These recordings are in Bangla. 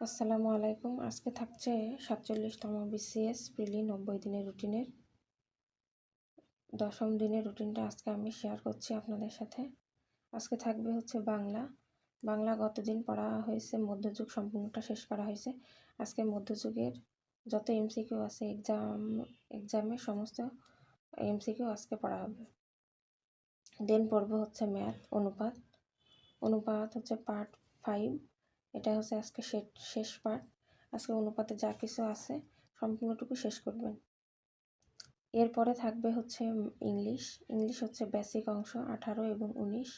আসসালামু আলাইকুম। আজকে থাকছে 47তম বিসিএস প্রিলি 90 দিনের রুটিনের 10ম দিনের রুটিনটা আজকে আমি শেয়ার করছি আপনাদের সাথে। আজকে থাকবে হচ্ছে বাংলা গতদিন পড়া হয়েছে, মধ্যযুগ সম্পূর্ণটা শেষ করা হয়েছে। আজকে মধ্যযুগের যত এমসিকিউ আছে এক্সামে সমস্ত এমসিকিউ আজকে পড়া হবে। দেন পড়বো হচ্ছে ম্যাথ, অনুপাত হচ্ছে পার্ট 5। এটা হচ্ছে আজকে শেষ পার্ট। আজকে অনুপাতে যা কিছু আছে সম্পূর্ণটুকু শেষ করবেন। এরপরে থাকবে হচ্ছে ইংলিশ হচ্ছে বেসিক অংশ 18 এবং 19,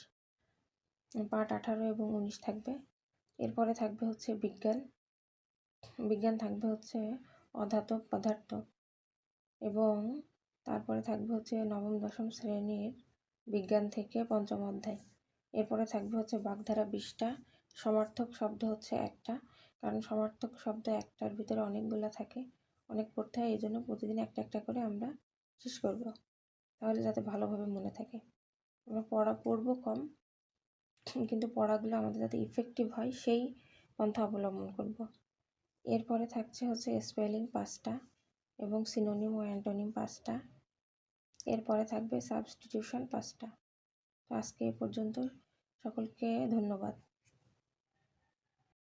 পার্ট 18 এবং 19 থাকবে। এরপরে থাকবে হচ্ছে বিজ্ঞান থাকবে হচ্ছে অধাতব পদার্থ, এবং তারপরে থাকবে হচ্ছে নবম দশম শ্রেণীর বিজ্ঞান থেকে 5ম অধ্যায়। এরপরে থাকবে হচ্ছে বাগধারা 20টা, সমার্থক শব্দ হচ্ছে একটা, কারণ সমার্থক শব্দ একটার ভিতরে অনেকগুলো থাকে, অনেক পড়তে হয়, এই জন্য প্রতিদিন একটা একটা করে আমরা শেষ করব, তাহলে যাতে ভালোভাবে মনে থাকে। আমরা পড়বো কম, কিন্তু পড়াগুলো আমাদের যাতে ইফেক্টিভ হয় সেই পন্থা অবলম্বন করব। এরপরে থাকছে হচ্ছে স্পেলিং 5টা এবং সিনোনিম ও অ্যান্টোনিম 5টা। এরপরে থাকবে সাবস্টিটিউশন 5টা। তো আজকে এ পর্যন্ত, সকলকে ধন্যবাদ।